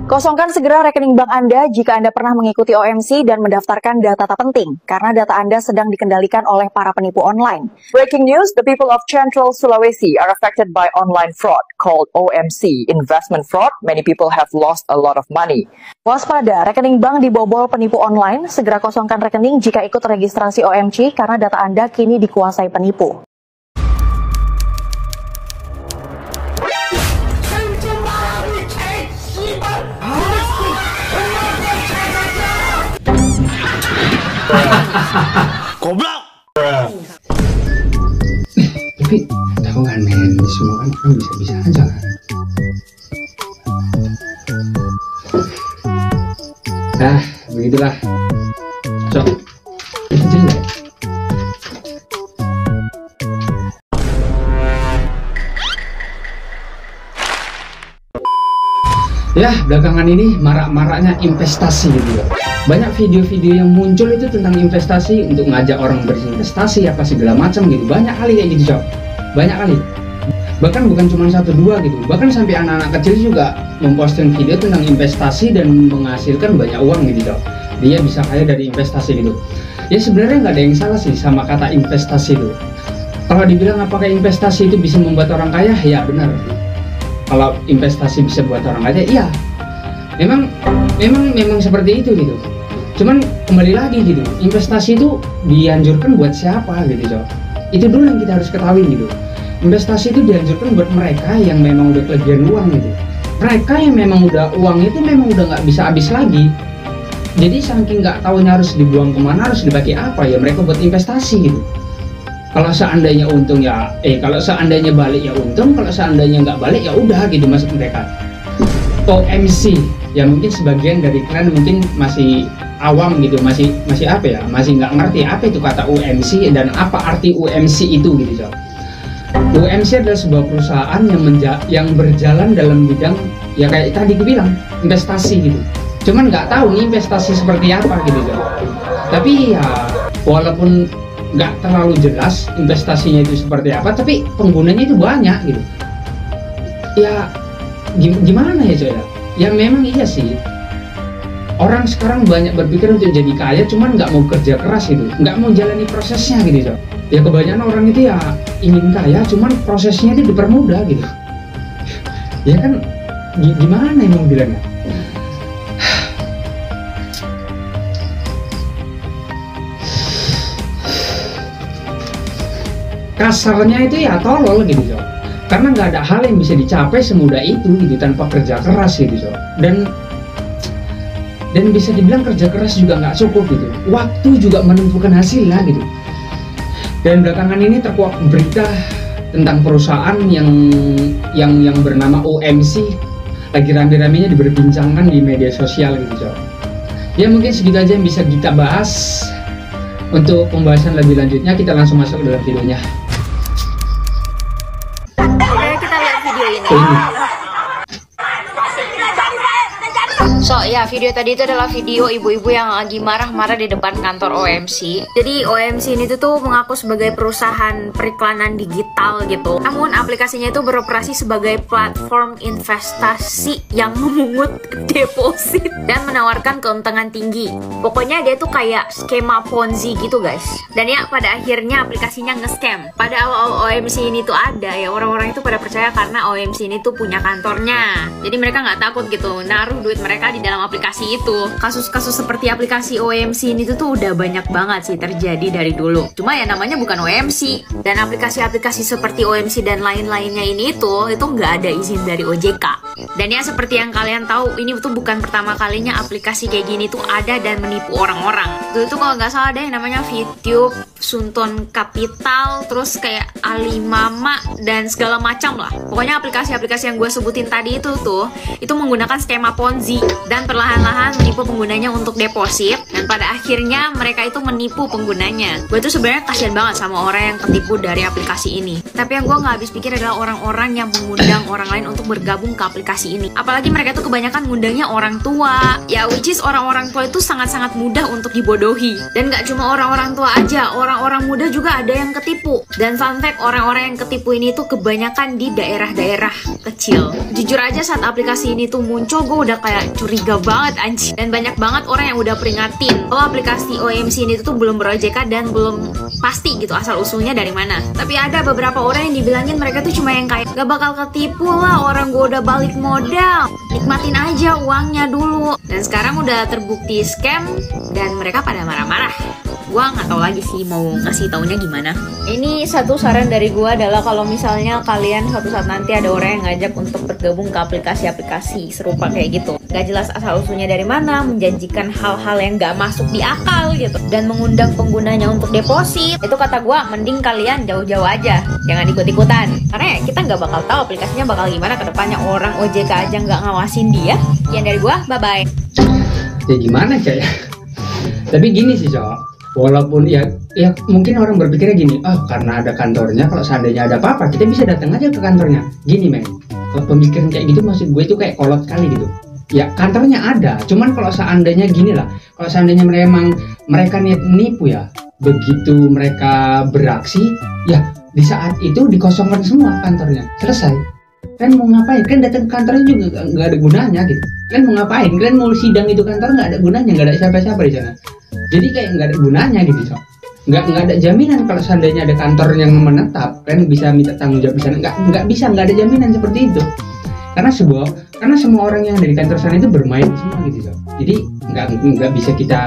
Kosongkan segera rekening bank Anda jika Anda pernah mengikuti OMC dan mendaftarkan data tak penting, karena data Anda sedang dikendalikan oleh para penipu online. Breaking news, the people of Central Sulawesi are affected by online fraud called OMC, investment fraud. Many people have lost a lot of money. Waspada, rekening bank dibobol penipu online, segera kosongkan rekening jika ikut registrasi OMC karena data Anda kini dikuasai penipu. Goblok. Tapi tahu kan men, semua kan orang bisa-bisa aja kan. Begitulah. So, itu jelek. Ya, belakangan ini marak-maraknya investasi gitu ya. Banyak video-video yang muncul itu tentang investasi, untuk ngajak orang berinvestasi apa segala macam gitu. Banyak kali kayak gitu, Cok. Banyak kali. Bahkan bukan cuma 1-2 gitu. Bahkan sampai anak-anak kecil juga memposting video tentang investasi dan menghasilkan banyak uang gitu, Cok. Dia bisa kaya dari investasi gitu. Ya sebenarnya nggak ada yang salah sih sama kata investasi itu. Kalau dibilang apakah investasi itu bisa membuat orang kaya? Ya benar. Kalau investasi bisa buat orang kaya, iya. Memang seperti itu gitu. Cuman kembali lagi gitu, investasi itu dianjurkan buat siapa gitu, Cok. Itu dulu yang kita harus ketahui gitu. Investasi itu dianjurkan buat mereka yang memang udah kelebihan uang gitu. Mereka yang memang udah uang itu memang udah nggak bisa habis lagi. Jadi saking nggak tahunya harus dibuang kemana, harus dipakai apa, ya mereka buat investasi gitu. Kalau seandainya untung ya, kalau seandainya balik ya untung, kalau seandainya nggak balik ya udah gitu maksud mereka. OMC, ya mungkin sebagian dari kalian mungkin masih awam gitu, masih apa ya, masih nggak ngerti apa itu kata OMC dan apa arti OMC itu gitu, Cok. OMC adalah sebuah perusahaan yang berjalan dalam bidang ya kayak tadi gue bilang investasi gitu. Cuman nggak tahu nih investasi seperti apa gitu, Cok. Tapi ya walaupun nggak terlalu jelas investasinya itu seperti apa, tapi penggunanya itu banyak gitu. Ya gimana ya, Cok ya? Ya memang iya sih. Orang sekarang banyak berpikir untuk jadi kaya, cuman nggak mau kerja keras gitu, nggak mau jalani prosesnya gitu, Cok. Ya kebanyakan orang itu ya ingin kaya, cuman prosesnya itu dipermudah gitu. Ya kan, gimana emang bilangnya? Kasarnya itu ya tolol gitu, Cok. Karena nggak ada hal yang bisa dicapai semudah itu gitu tanpa kerja keras gitu, Cok. Dan bisa dibilang kerja keras juga nggak cukup gitu. Waktu juga menentukan hasil lah gitu. Dan belakangan ini terkuak berita tentang perusahaan yang bernama OMC lagi rame-ramenya diperbincangkan di media sosial gitu, Cok. Ya mungkin segitu aja yang bisa kita bahas. Untuk pembahasan lebih lanjutnya kita langsung masuk ke dalam videonya. Oke, kita lihat video ini. So ya, video tadi itu adalah video ibu-ibu yang lagi marah-marah di depan kantor OMC. Jadi OMC ini tuh mengaku sebagai perusahaan periklanan digital gitu. Namun aplikasinya itu beroperasi sebagai platform investasi yang memungut deposit dan menawarkan keuntungan tinggi. Pokoknya dia tuh kayak skema Ponzi gitu, guys. Dan ya pada akhirnya aplikasinya nge-scam. Pada awal OMC ini tuh ada ya, orang-orang itu pada percaya karena OMC ini tuh punya kantornya. Jadi mereka nggak takut gitu naruh duit mereka di dalam aplikasi itu. Kasus-kasus seperti aplikasi OMC ini tuh udah banyak banget sih terjadi dari dulu. Cuma ya namanya bukan OMC. Dan aplikasi-aplikasi seperti OMC dan lain-lainnya ini itu nggak ada izin dari OJK. Dan ya seperti yang kalian tahu, ini tuh bukan pertama kalinya aplikasi kayak gini tuh ada dan menipu orang-orang. Dulu tuh kalau nggak salah ada yang namanya VTube, Sunton Capital, terus kayak Alimama dan segala macam lah. Pokoknya aplikasi-aplikasi yang gue sebutin tadi itu menggunakan skema Ponzi dan perlahan-lahan menipu penggunanya untuk deposit. Dan dan pada akhirnya mereka itu menipu penggunanya. Gue tuh sebenarnya kasihan banget sama orang yang ketipu dari aplikasi ini. Tapi yang gue nggak habis pikir adalah orang-orang yang mengundang orang lain untuk bergabung ke aplikasi ini. Apalagi mereka tuh kebanyakan ngundangnya orang tua. Ya, which is orang-orang tua itu sangat-sangat mudah untuk dibodohi. Dan gak cuma orang-orang tua aja, orang-orang muda juga ada yang ketipu. Dan fun fact, orang-orang yang ketipu ini tuh kebanyakan di daerah-daerah kecil. Jujur aja saat aplikasi ini tuh muncul, gue udah kayak curiga banget anjir. Dan banyak banget orang yang udah peringatin kalau aplikasi OMC ini tuh belum ber-OJK dan belum pasti gitu asal usulnya dari mana. Tapi ada beberapa orang yang dibilangin mereka tuh cuma yang kayak gak bakal ketipu lah, orang gue udah balik modal, nikmatin aja uangnya dulu. Dan sekarang udah terbukti scam dan mereka pada marah-marah. Gua nggak tahu lagi sih mau ngasih taunya gimana. Ini satu saran dari gua adalah kalau misalnya kalian suatu saat nanti ada orang yang ngajak untuk bergabung ke aplikasi-aplikasi serupa kayak gitu, gak jelas asal usulnya dari mana, menjanjikan hal-hal yang gak masuk di akal gitu, dan mengundang penggunanya untuk deposit, itu kata gua mending kalian jauh-jauh aja, jangan ikut-ikutan. Karena ya kita nggak bakal tahu aplikasinya bakal gimana ke depannya, orang OJK aja nggak ngawasin dia. Sekian dari gua, bye-bye. Ya gimana Cak ya? Tapi gini sih Cok, walaupun ya mungkin orang berpikirnya gini, karena ada kantornya, kalau seandainya ada apa-apa kita bisa datang aja ke kantornya. Gini men, kalau pemikiran kayak gitu maksud gue itu kayak kolot kali gitu. Ya kantornya ada, cuman kalau seandainya gini lah, kalau seandainya mereka niat menipu ya, begitu mereka beraksi, ya di saat itu dikosongkan semua kantornya, selesai. Kan mau ngapain? Kan datang ke kantornya juga nggak ada gunanya gitu. Kan mau ngapain? Kan mau sidang itu kantor nggak ada gunanya, nggak ada siapa-siapa di sana. Jadi kayak nggak ada gunanya gitu Cok. Nggak ada jaminan kalau seandainya ada kantor yang menetap kan bisa minta tanggung jawab di sana. Nggak ada jaminan seperti itu. Karena semua orang yang dari kantor sana itu bermain semua gitu Cok. Jadi nggak bisa kita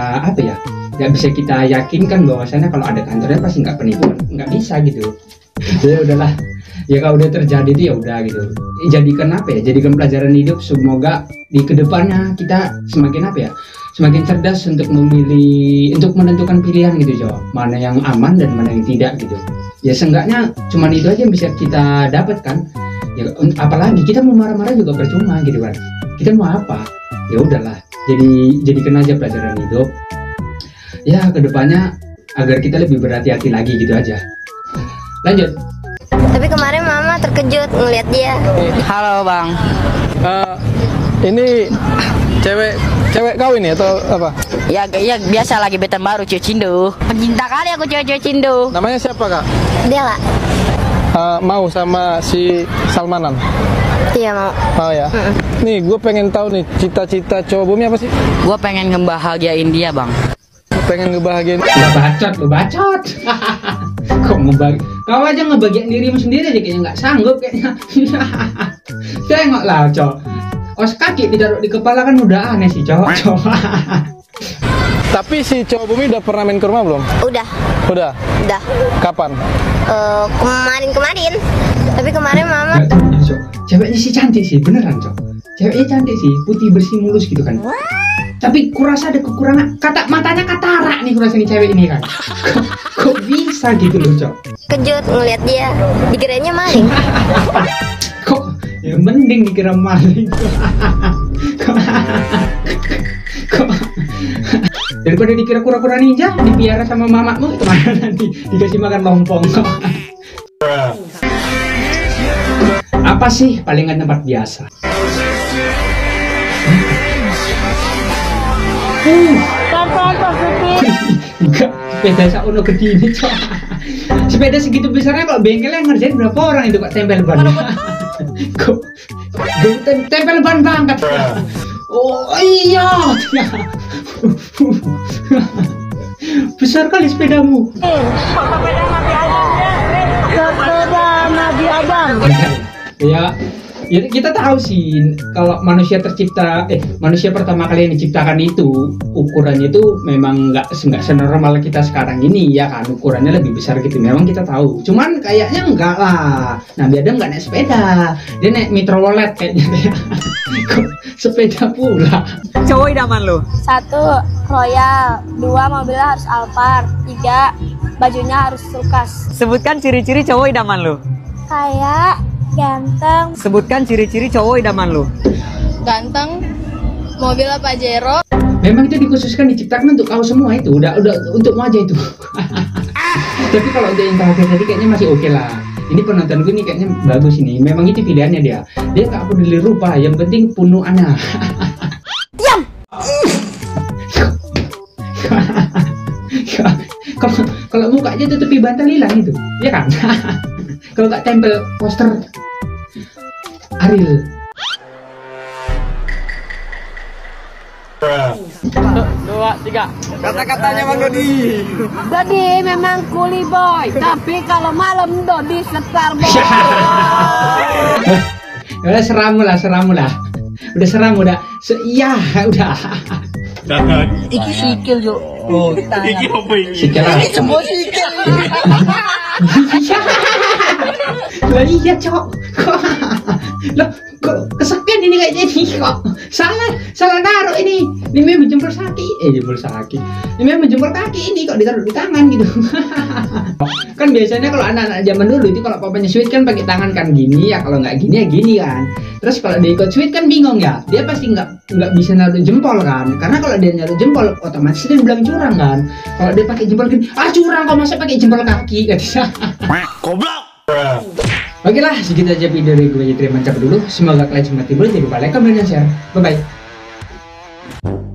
nggak bisa kita yakinkan bahwasanya kalau ada kantornya pasti nggak penipuan, nggak bisa gitu. Ya udahlah. Ya kalau udah terjadi itu ya udah gitu. Jadikan jadikan pelajaran hidup. Semoga di kedepannya kita semakin cerdas untuk menentukan pilihan gitu Jo. Mana yang aman dan mana yang tidak gitu. Ya seenggaknya cuman itu aja yang bisa kita dapatkan. Ya apalagi kita mau marah-marah juga percuma gitu kan. Kita mau apa? Ya udahlah. Jadikan aja pelajaran hidup. Ya kedepannya agar kita lebih berhati-hati lagi gitu aja. Lanjut. Tapi kemarin mama terkejut ngeliat dia. Halo bang, ini cewek kau ini atau apa? Ya biasa lagi betan baru cewek Cindo. Pencinta kali aku cewek Cindo. Namanya siapa kak? Dia lah. Mau sama si Salmanan? Iya mau. Oh ya. Nih gue pengen tahu nih cita-cita cowok bumi apa sih? Gue pengen ngebahagiain dia bang. Pengen ngebahagiain? Lu bacot. Kau aja ngebagian dirimu sendiri aja kayaknya nggak sanggup kayaknya. Tengok lah Cok, os kaki ditaruh di kepala kan udah aneh sih Cok. Tapi si cowok bumi udah pernah main ke rumah belum? Udah. Kapan? Kemarin. Tapi kemarin mama. Cok, ceweknya sih cantik sih, beneran Cok. Ceweknya cantik sih, putih bersih mulus gitu kan. Tapi kurasa ada kekurangan, matanya katarak nih kurasa nih cewek ini kan. Kok bisa gitu loh Cok? Kejut ngeliat dia, dikiranya maling. Kok ya mending dikira maling. Kok daripada dikira kura-kura ninja dipiara sama mamamu, kemana nanti dikasih makan lompong. Apa sih palingan tempat biasa? Enggak, sepeda sauno gede ini Cok. Sepeda segitu besarnya kalau bengkelnya ngerjain berapa orang itu kok tempel ban. Kok tempel ban banget. Oh iya. Besar kali sepedamu. Sepeda Nabi Adam. Ya kita tahu sih kalau manusia pertama kali yang diciptakan itu ukurannya itu memang nggak senormal kita sekarang ini ya kan, ukurannya lebih besar gitu, memang kita tahu. Cuman kayaknya enggak lah. Nabi Adam nggak naik sepeda, dia naik Metrolet kayaknya. Kok sepeda pula? Cowok idaman lo? 1. Royal. 2. Mobilnya harus Alphard. 3. Bajunya harus Sulkas. Sebutkan ciri-ciri cowok idaman lo. Kayak ganteng. Sebutkan ciri-ciri cowok idaman lo. Ganteng, mobilnya Pajero, Memang itu dikhususkan diciptakan untuk kau semua itu, udah untukmu aja itu. Tapi kalau untuk yang terakhir tadi kayaknya masih oke lah. Ini penonton gue nih kayaknya bagus ini. Memang itu pilihannya dia. Dia nggak peduli rupa, yang penting punuh anak. Diam. Kalau mukanya tutupi bantal hilang itu, ya kan? Kalau nggak tempel poster Ariel. Dua, tiga. Kata-katanya Bang Dodi. Dodi memang kuli boy, tapi kalau malam Dodi setar boy. Udah seramu lah. Udah seram udah. Iya, udah. Iki sikil yo. Oh, iki apa ini? Sikil lah. Semua sikil. Lah iya, Cok. Loh, kok kesepian ini kayaknya nih kok. Salah naruh ini. Ini memang jempol kaki. Ini memang jempol kaki ini kok ditaruh di tangan gitu. Kan biasanya kalau anak-anak zaman dulu itu kalau papanya sweet kan pakai tangan kan gini ya, kalau nggak gini ya gini kan. Terus kalau dia ikut sweet kan bingung ya. Dia pasti nggak bisa naruh jempol kan. Karena kalau dia naruh jempol otomatis dia bilang curang kan. Kalau dia pakai jempol gini, curang kok masa pakai jempol kaki katanya. Goblok. Oke lah, segitu aja video dari gue. Terima kasih dulu. Semoga kalian semua timbul. Jangan lupa like, comment, dan share. Bye bye.